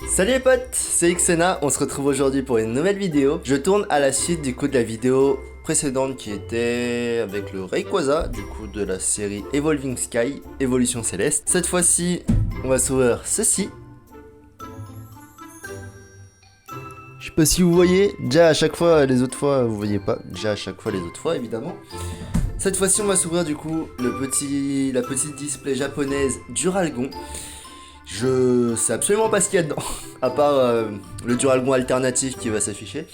Salut les potes, c'est Xena, on se retrouve aujourd'hui pour une nouvelle vidéo. Je tourne à la suite du coup de la vidéo précédente qui était avec le Rayquaza, du coup de la série Evolving Sky, Évolution Céleste. Cette fois-ci, on va s'ouvrir ceci. Je sais pas si vous voyez, déjà à chaque fois, les autres fois, vous voyez pas, déjà à chaque fois les autres fois évidemment. Cette fois-ci, on va s'ouvrir du coup la petite display japonaise Duralgon. Je sais absolument pas ce qu'il y a dedans, à part le Duralgon alternatif qui va s'afficher.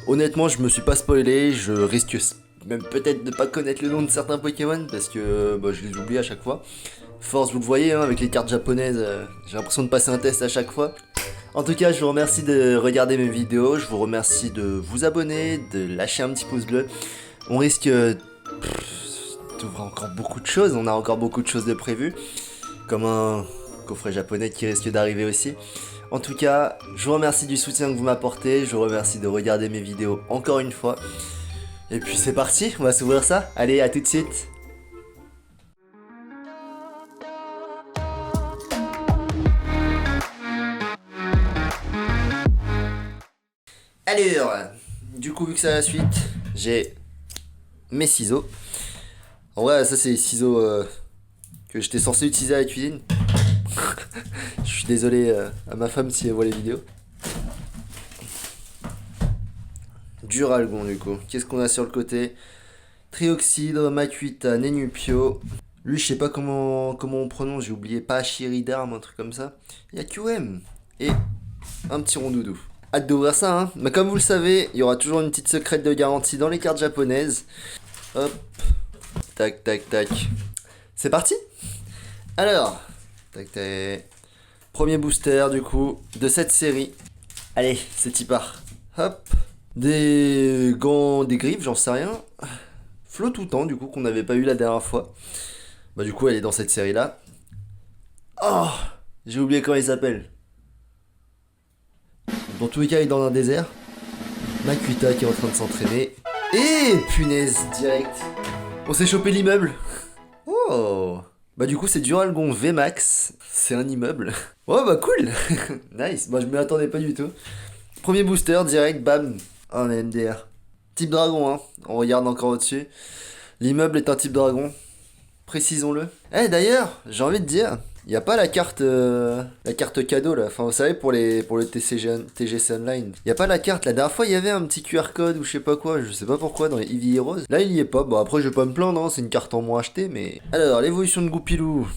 Honnêtement, je me suis pas spoilé, je risque même peut-être de pas connaître le nom de certains Pokémon parce que je les oublie à chaque fois. Force, vous le voyez, hein, avec les cartes japonaises, j'ai l'impression de passer un test à chaque fois. En tout cas, je vous remercie de regarder mes vidéos, je vous remercie de vous abonner, de lâcher un petit pouce bleu. On risque d'ouvrir encore beaucoup de choses, on a encore beaucoup de choses de prévues, comme un coffret japonais qui risque d'arriver aussi. En tout cas, je vous remercie du soutien que vous m'apportez, je vous remercie de regarder mes vidéos encore une fois. Et puis c'est parti, on va s'ouvrir ça. Allez, à tout de suite. Alors, du coup vu que c'est la suite, j'ai mes ciseaux. En vrai, ça c'est les ciseaux que j'étais censé utiliser à la cuisine. Je suis désolé à ma femme si elle voit les vidéos. Duralgon du coup. Qu'est-ce qu'on a sur le côté? Trioxydre, Makuita, Nenupio. Lui, je sais pas comment on prononce, j'ai oublié. Pas Chiridarm, un truc comme ça. Il y a QM. Et un petit rondoudou. Hâte d'ouvrir ça, hein. Mais comme vous le savez, il y aura toujours une petite secrète de garantie dans les cartes japonaises. Hop. Tac, tac, tac. C'est parti. Alors. Tac, tac. Premier booster, du coup, de cette série. Allez, c'est y part. Hop. Des gants, des griffes, j'en sais rien. Flo tout temps, du coup, qu'on n'avait pas eu la dernière fois. Bah, du coup, elle est dans cette série-là. Oh, j'ai oublié comment il s'appelle. Dans tous les cas, il est dans un désert. Makuita qui est en train de s'entraîner. Et punaise, direct. On s'est chopé l'immeuble. Oh. Bah, du coup, c'est Duralgon VMAX. C'est un immeuble. Oh, bah, cool. Nice. Bah, je m'y attendais pas du tout. Premier booster, direct, bam. Oh, un MDR. Type dragon, hein. On regarde encore au-dessus. L'immeuble est un type dragon. Précisons-le. Eh d'ailleurs, j'ai envie de dire, il n'y a pas la carte cadeau là. Enfin, vous savez, pour le TGC Online. Il n'y a pas la carte. La dernière fois, il y avait un petit QR code ou je sais pas quoi. Je sais pas pourquoi dans les Eevee Heroes. Là, il y est pas. Bon, après, je vais pas me plaindre, hein, c'est une carte en moins achetée, mais. Alors, l'évolution de Goupilou.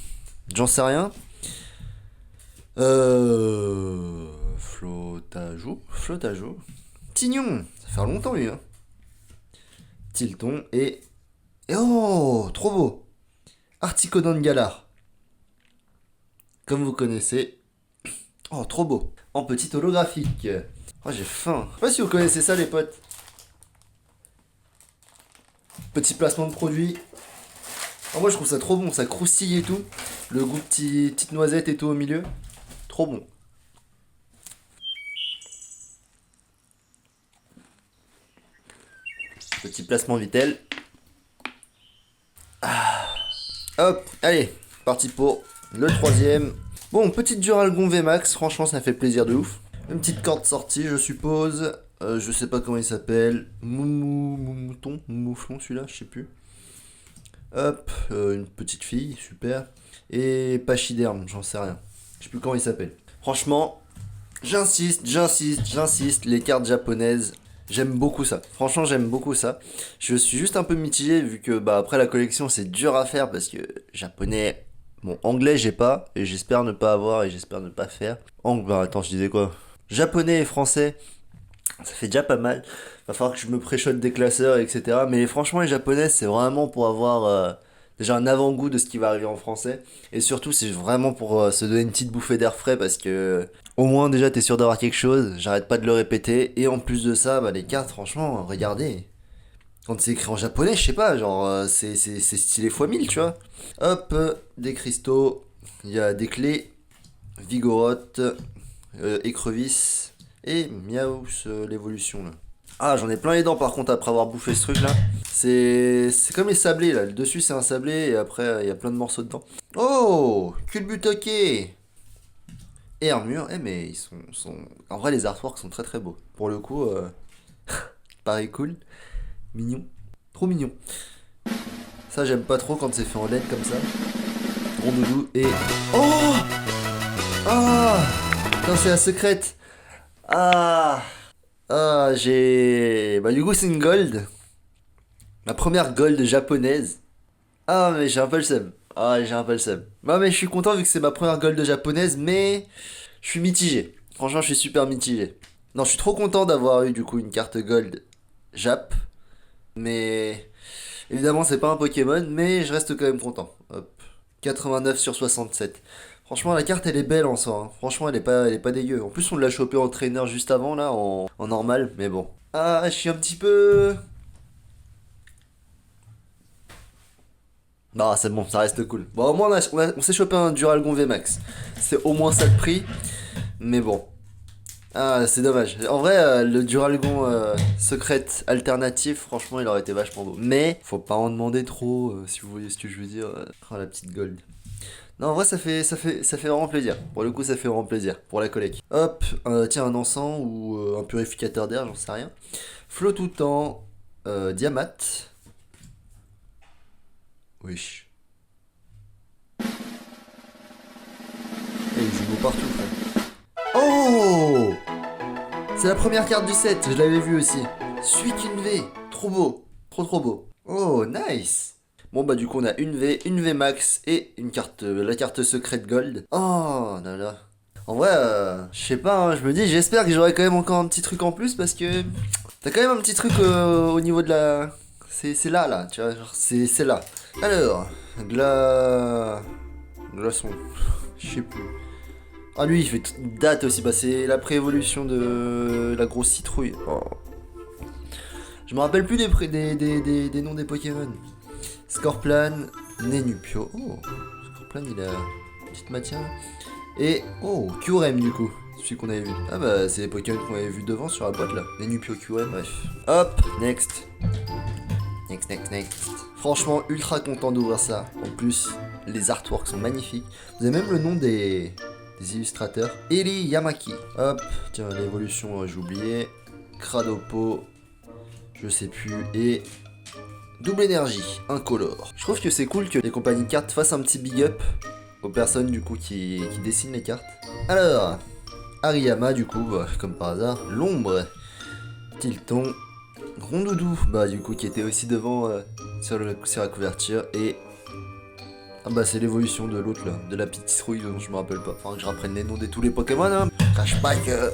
J'en sais rien. Flotajou. Tignon. Ça fait longtemps, lui, hein. Tilton et oh, trop beau. Articodon Galar. Comme vous connaissez. Oh, trop beau. En petit holographique. Oh, j'ai faim. Je sais pas si vous connaissez ça, les potes. Petit placement de produit. Oh, moi, je trouve ça trop bon. Ça croustille et tout. Le goût petite noisette et tout au milieu. Trop bon. Petit placement Vitel. Ah. Hop, allez. Parti pour le troisième. Bon, petite Duralgon VMAX. Franchement, ça fait plaisir de ouf. Une petite corde sortie, je suppose. Je sais pas comment il s'appelle. Mouflon, celui-là, je sais plus. Hop, une petite fille, super. Et Pachyderme, j'en sais rien. Je sais plus comment il s'appelle. Franchement, j'insiste. Les cartes japonaises, j'aime beaucoup ça. Franchement, j'aime beaucoup ça. Je suis juste un peu mitigé vu que après la collection, c'est dur à faire parce que japonais. Bon, anglais, j'ai pas, et j'espère ne pas avoir, et j'espère ne pas faire. Attends, je disais quoi? Japonais et français, ça fait déjà pas mal. Va falloir que je me préchote des classeurs, etc. Mais franchement, les japonais, c'est vraiment pour avoir déjà un avant-goût de ce qui va arriver en français. Et surtout, c'est vraiment pour se donner une petite bouffée d'air frais parce que au moins, déjà, t'es sûr d'avoir quelque chose. J'arrête pas de le répéter. Et en plus de ça, les cartes, franchement, regardez. Quand c'est écrit en japonais, je sais pas, genre, c'est stylé fois 1000, tu vois. Hop, des cristaux. Il y a des clés. Vigoroth. Écrevisse. Et Miaus, l'évolution, là. Ah, j'en ai plein les dents, par contre, après avoir bouffé ce truc, là. C'est comme les sablés, là. Le dessus, c'est un sablé, et après, il y a plein de morceaux dedans. Oh, Culbutoke. et armure. Eh mais sont... En vrai les artworks sont très très beaux. Pour le coup, pareil cool, mignon, trop mignon. Ça j'aime pas trop quand c'est fait en LED comme ça. Rondoudou et... Oh ah non c'est la secrète. Ah j'ai... Bah du coup c'est une gold. Ma première gold japonaise. Ah mais j'ai un peu le seum. Ah j'ai un peu le seum. Bah mais je suis content vu que c'est ma première gold japonaise, mais je suis mitigé. Franchement je suis super mitigé. Non je suis trop content d'avoir eu du coup une carte gold Jap. Mais évidemment c'est pas un Pokémon, mais je reste quand même content. Hop. 89 sur 67. Franchement la carte elle est belle en soi, hein. Franchement elle est pas dégueu. En plus on l'a chopé en trainer juste avant là, en normal, mais bon. Ah je suis un petit peu... Non, c'est bon, ça reste cool. Bon, au moins, on s'est chopé un Duralgon VMAX. C'est au moins ça de prix. Mais bon. Ah, c'est dommage. En vrai, le Duralgon secret alternatif, franchement, il aurait été vachement beau. Mais, faut pas en demander trop, si vous voyez ce que je veux dire. Oh, la petite gold. Non, en vrai, ça fait vraiment plaisir. Pour le coup, ça fait vraiment plaisir. Pour la collecte. Hop, tiens, un encens ou un purificateur d'air, j'en sais rien. Flot tout temps. Diamat. Wesh. Et il joue beau partout, frère. Oh! C'est la première carte du set, je l'avais vu aussi. Suite une V. Trop beau. Trop trop beau. Oh, nice! Bon bah du coup on a une V max et une carte, la carte secrète gold. Oh là là. En vrai, je sais pas, hein, je me dis, j'espère que j'aurai quand même encore un petit truc en plus parce que t'as quand même un petit truc au niveau de la... C'est là, là, tu vois, genre c'est là. Alors, Glaçon, je sais plus. Ah lui, il fait une date aussi, bah c'est la préévolution de la grosse citrouille. Oh. Je me rappelle plus des noms des Pokémon. Scorplan, Nenupio. Oh, Scorplan il a une petite matière. Et, oh, Kyurem du coup, celui qu'on avait vu. Ah bah c'est les Pokémon qu'on avait vu devant sur la boîte là. Nenupio, Kyurem, bref. Hop, next. Next. Franchement, ultra content d'ouvrir ça. En plus, les artworks sont magnifiques. Vous avez même le nom des illustrateurs. Eli Yamaki. Hop, tiens, l'évolution, j'ai oublié. Cradopo, je sais plus. Et double énergie, incolore. Je trouve que c'est cool que les compagnies de cartes fassent un petit big up aux personnes du coup qui dessinent les cartes. Alors, Ariyama du coup, bah, comme par hasard. L'ombre, Tilton. Rondoudou, bah du coup qui était aussi devant sur la couverture. Et ah bah c'est l'évolution de l'autre là, de la petite citrouille dont je me rappelle pas. Enfin que je reprenne les noms de tous les Pokémon, hein. Crash pas que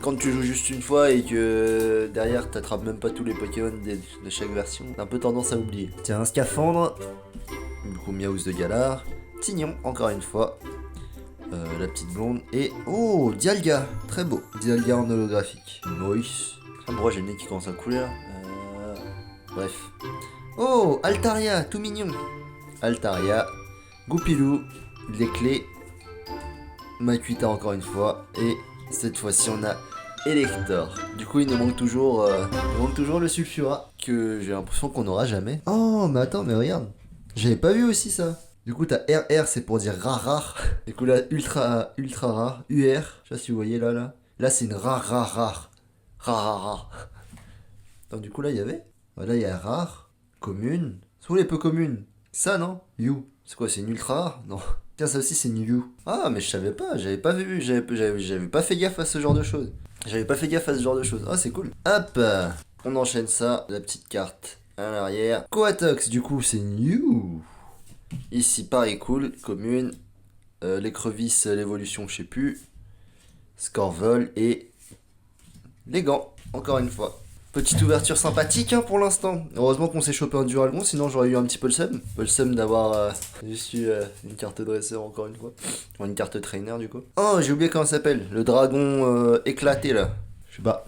quand tu joues juste une fois et que derrière t'attrapes même pas tous les Pokémon de chaque version, t'as un peu tendance à oublier. Tiens, un scaphandre, du coup Miaouz de Galar, Tignon encore une fois, la petite blonde et oh Dialga, très beau, Dialga en holographique. Moïse. Ah bon, j'ai le nez qui commence à couler là. Bref. Oh, Altaria, tout mignon. Altaria, Goupilou, les clés, Makuita encore une fois, et cette fois-ci on a Elector. Du coup il nous manque toujours le Sulfura, que j'ai l'impression qu'on n'aura jamais. Oh, mais attends, mais regarde, j'avais pas vu aussi ça. Du coup t'as RR, c'est pour dire rare. Du coup là, ultra rare, UR, je sais pas si vous voyez là. Là c'est une rare. Rare. Donc du coup là il y avait. Là il y a rare, commune. Sont les peu communes. Ça non? You. C'est quoi, c'est une ultra rare? Non. Tiens, ça aussi c'est une You. Ah mais je savais pas, j'avais pas vu, j'avais pas fait gaffe à ce genre de choses. Ah c'est cool. Hop, on enchaîne ça, la petite carte à l'arrière. Coatox du coup c'est une You. Ici pareil cool, commune. L'écrevisse, l'évolution je sais plus. Scorvol et les gants, encore une fois. Petite ouverture sympathique hein, pour l'instant. Heureusement qu'on s'est chopé un Duralgon, sinon j'aurais eu un petit peu le seum. Un peu le seum d'avoir juste eu une carte dresseur encore une fois. Ou une carte trainer du coup. Oh, j'ai oublié comment ça s'appelle. Le dragon éclaté là. Je sais pas.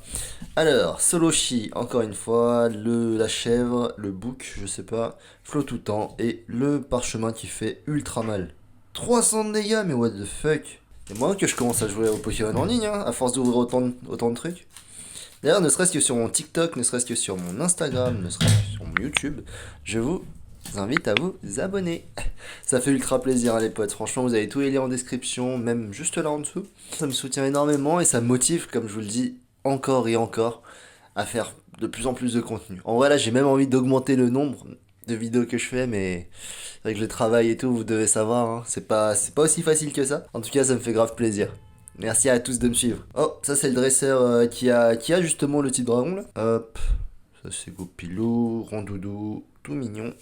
Alors, Soloshi, encore une fois. La chèvre, le bouc, je sais pas. Flot tout temps. Et le parchemin qui fait ultra mal. 300 de dégâts, mais what the fuck. C'est moins que je commence à jouer au Pokémon en ligne, hein, à force d'ouvrir autant de trucs. D'ailleurs, ne serait-ce que sur mon TikTok, ne serait-ce que sur mon Instagram, ne serait-ce que sur mon YouTube, je vous vous invite à vous abonner. Ça fait ultra plaisir, hein, les potes. Franchement, vous avez tous les liens en description, même juste là en dessous. Ça me soutient énormément et ça me motive, comme je vous le dis, encore et encore, à faire de plus en plus de contenu. En vrai, là, j'ai même envie d'augmenter le nombre de vidéos que je fais, mais avec le travail et tout, vous devez savoir, hein, c'est pas aussi facile que ça. En tout cas, ça me fait grave plaisir. Merci à tous de me suivre. Oh, ça c'est le dresseur qui a justement le type dragon là. Hop, ça c'est Goupilou, Rondoudou, tout mignon.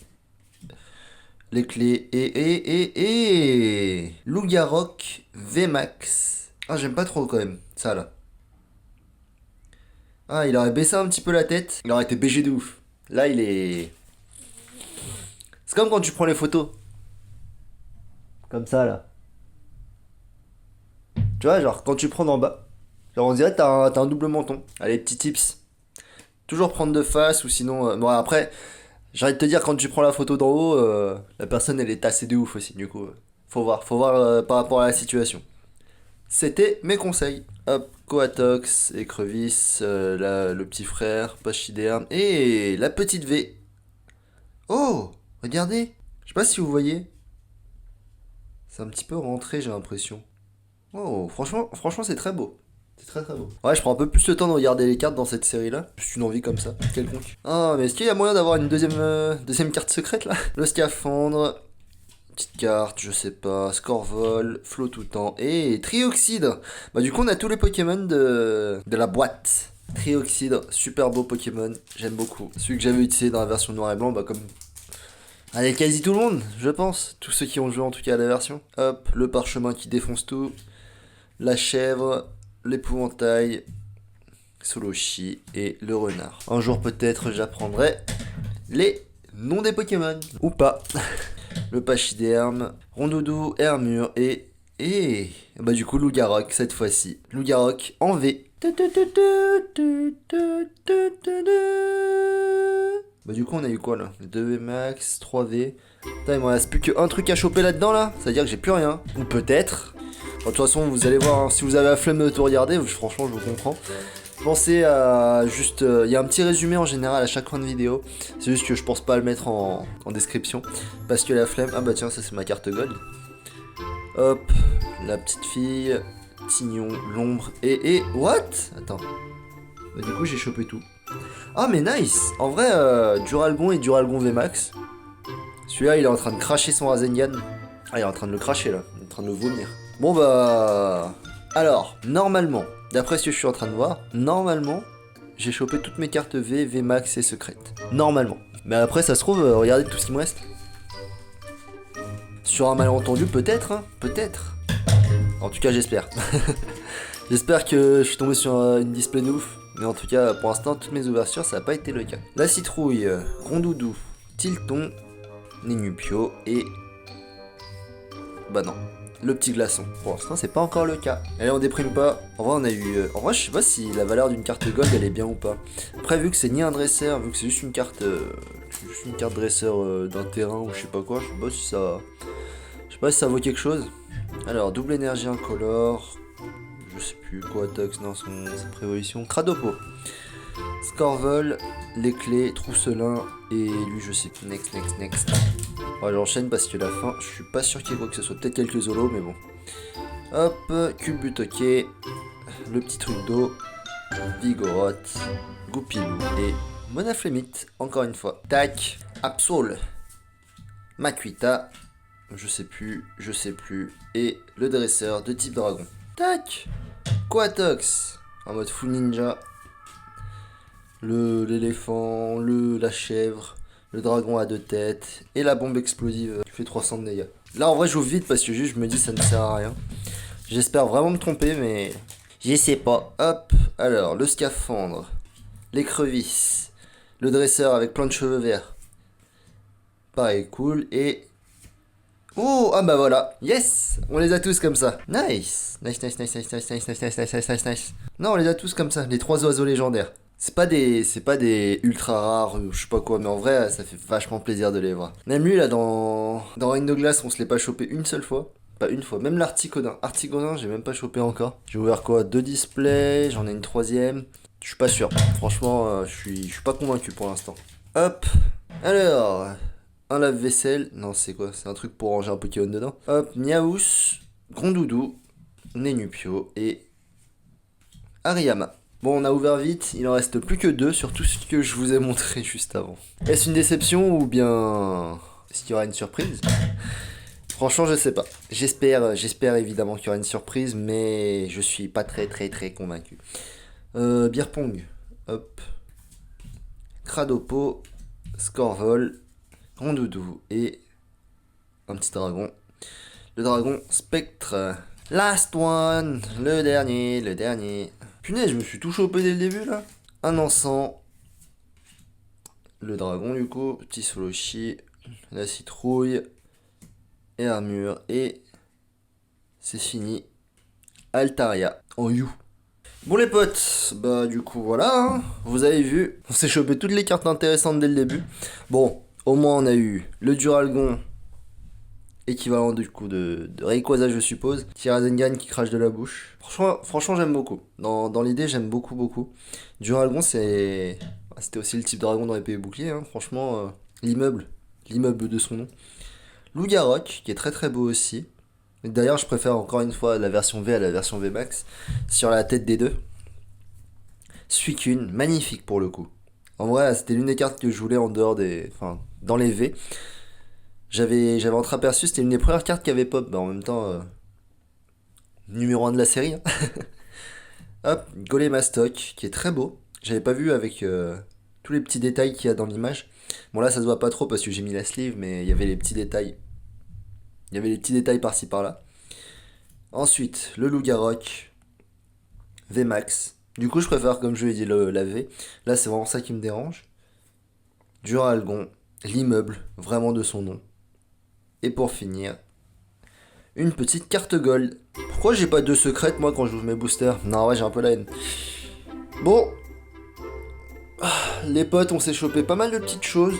Les clés et Lougarok VMAX. Ah, j'aime pas trop quand même, ça là. Ah, il aurait baissé un petit peu la tête, il aurait été BG de ouf. Là, il est... C'est comme quand tu prends les photos. Comme ça là. Tu vois, genre quand tu prends d'en bas, genre on dirait que t'as un double menton. Allez, petits tips. Toujours prendre de face ou sinon... bon après, j'ai envie de te dire quand tu prends la photo d'en haut, la personne elle est tassée de ouf aussi. Du coup, faut voir par rapport à la situation. C'était mes conseils. Hop, Coatox, écrevisse, le petit frère, pachyderme et la petite V. Oh, regardez. Je sais pas si vous voyez. C'est un petit peu rentré, j'ai l'impression. Oh, franchement, c'est très beau. C'est très très beau. Ouais, je prends un peu plus le temps de regarder les cartes dans cette série-là. Juste une envie comme ça, quelconque. Ah, mais est-ce qu'il y a moyen d'avoir une deuxième carte secrète là? Le scaphandre, petite carte, je sais pas, Scorvol, Flot tout temps et Trioxide. Bah du coup, on a tous les Pokémon de la boîte. Trioxide, super beau Pokémon, j'aime beaucoup. Celui que j'avais utilisé dans la version noir et blanc, bah comme... Allez, quasi tout le monde, je pense. Tous ceux qui ont joué en tout cas à la version. Hop, le parchemin qui défonce tout. La chèvre, l'épouvantail, Soloshi et le renard. Un jour peut-être j'apprendrai les noms des Pokémon. Ou pas. Le pachyderme, Rondoudou, Hermure et bah du coup Lougarok cette fois-ci. Lougarok en V. Bah du coup on a eu quoi là? 2V max, 3V. Putain, il me reste plus qu'un truc à choper là-dedans là. Ça veut dire que j'ai plus rien. Ou peut-être. De toute façon vous allez voir, hein, si vous avez la flemme de tout regarder, franchement je vous comprends. Pensez à juste... Il y a un petit résumé en général à chaque fin de vidéo. C'est juste que je pense pas à le mettre en description. Parce que la flemme... Ah bah tiens, ça c'est ma carte gold. Hop, la petite fille, Tignon, l'ombre et... What? Attends. Bah, du coup j'ai chopé tout. Ah mais nice. En vrai, Duralgon et Duralgon VMAX. Celui-là il est en train de cracher son Rasengan. Ah il est en train de le cracher là. Il est en train de le vomir. Bon bah... Alors, normalement... D'après ce que je suis en train de voir, normalement, j'ai chopé toutes mes cartes V, VMAX et secrètes. Normalement. Mais après, ça se trouve, regardez tout ce qui me reste. Sur un malentendu, peut-être, hein, peut-être. En tout cas, j'espère. J'espère que je suis tombé sur une display de ouf. Mais en tout cas, pour l'instant, toutes mes ouvertures, ça n'a pas été le cas. La citrouille, Rondoudou, Tilton, Nénupio et... Bah non. Le petit glaçon. Pour l'instant, c'est pas encore le cas. Allez, on déprime pas. En vrai, on a eu... En vrai, je sais pas si la valeur d'une carte gold, elle est bien ou pas. Après, vu que c'est ni un dresseur, vu que c'est juste une carte... dresseur d'un terrain ou je sais pas quoi, je sais pas si ça... Je sais pas si ça vaut quelque chose. Alors, double énergie incolore. Je sais plus quoi, Tox, non, sa prévolution. Cradopo. Scorvol, les clés, Trousselin et lui, je sais plus. Next. Ouais, j'enchaîne parce que la fin, je suis pas sûr qu'il y ait quoi que ce soit. Peut-être quelques zolos, mais bon. Hop, Culbutoquet, le petit truc d'eau, Vigoroth, Goupilou et Monaflemite, encore une fois. Tac, Absol, Makuita, je sais plus, et le dresseur de type dragon. Tac, Coatox, en mode full ninja, l'éléphant, la chèvre, le dragon à 2 têtes et la bombe explosive qui fait 300 de dégâts. Là en vrai j'ouvre vite parce que juste je me dis ça ne sert à rien. J'espère vraiment me tromper mais je sais pas. Hop, alors le scaphandre, l'écrevisse, le dresseur avec plein de cheveux verts. Pareil cool et... Oh, ah bah voilà, yes, on les a tous comme ça. Nice. Non, on les a tous comme ça, les 3 oiseaux légendaires. C'est pas des ultra rares, je sais pas quoi, mais en vrai, ça fait vachement plaisir de les voir. Même lui, là, dans Reign de Glace, on se l'est pas chopé une seule fois. Pas une fois, même l'Artigodin. Artigodin, j'ai même pas chopé encore. J'ai ouvert quoi? 2 displays, j'en ai une 3ème. Je suis pas sûr. Franchement, je suis pas convaincu pour l'instant. Hop. Alors, un lave-vaisselle. Non, c'est quoi? C'est un truc pour ranger un Pokémon dedans. Hop, Miaous, Grondoudou, Nenupio et Hariyama. Bon, on a ouvert vite, il en reste plus que 2 sur tout ce que je vous ai montré juste avant. Est-ce une déception ou bien est-ce qu'il y aura une surprise? Franchement, je sais pas. J'espère évidemment qu'il y aura une surprise, mais je suis pas très convaincu. Beer Pong, hop. Cradopo, Scorvol, Rondoudou et un petit dragon. Le dragon Spectre. Last one, le dernier. Punaise, je me suis tout chopé dès le début là. Un encens. Le dragon du coup, petit Solochi, la citrouille et armure et c'est fini. Altaria en You. Bon les potes, bah du coup voilà, hein. Vous avez vu, on s'est chopé toutes les cartes intéressantes dès le début. Bon, au moins on a eu le Duralgon, équivalent du coup de Rayquaza je suppose. Tirazengan qui crache de la bouche. Franchement j'aime beaucoup. Dans l'idée j'aime beaucoup. Duralgon c'était aussi le type dragon dans épée et bouclier, hein. Franchement, l'immeuble de son nom. Lougarok qui est très beau aussi. D'ailleurs, je préfère encore une fois la version V à la version V Max sur la tête des deux. Suicune, magnifique pour le coup. En vrai, c'était l'une des cartes que je voulais en dehors des. Enfin, dans les V. J'avais entreaperçu, c'était une des premières cartes qui avait pop. Bah, en même temps, numéro 1 de la série, hein. Hop, Golemastoc qui est très beau. J'avais pas vu avec tous les petits détails qu'il y a dans l'image. Bon, là, ça se voit pas trop parce que j'ai mis la sleeve, mais il y avait les petits détails. Il y avait les petits détails par-ci par-là. Ensuite, le Lougarok, VMAX. Du coup, je préfère, comme je l'ai dit, la V. Là, c'est vraiment ça qui me dérange. Duralgon, l'immeuble, vraiment de son nom. Et pour finir, une petite carte gold. Pourquoi j'ai pas 2 secrètes, moi, quand j'ouvre mes boosters? Non, ouais, j'ai un peu la haine. Bon. Les potes, on s'est chopé pas mal de petites choses.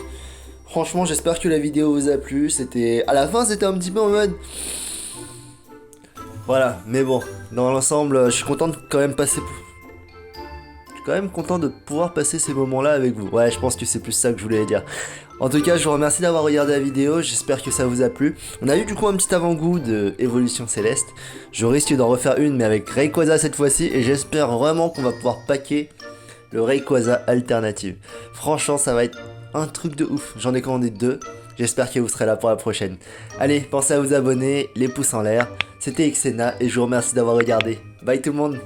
Franchement, j'espère que la vidéo vous a plu. À la fin, c'était un petit peu en mode... Voilà, mais bon, dans l'ensemble, je suis content de quand même passer... Je suis quand même content de pouvoir passer ces moments-là avec vous. Ouais, je pense que c'est plus ça que je voulais dire. En tout cas, je vous remercie d'avoir regardé la vidéo, j'espère que ça vous a plu. On a eu du coup un petit avant-goût de Évolution Céleste. Je risque d'en refaire une, mais avec Rayquaza cette fois-ci, et j'espère vraiment qu'on va pouvoir packer le Rayquaza alternative. Franchement, ça va être un truc de ouf. J'en ai commandé 2. J'espère que vous serez là pour la prochaine. Allez, pensez à vous abonner, les pouces en l'air. C'était Xena et je vous remercie d'avoir regardé. Bye tout le monde.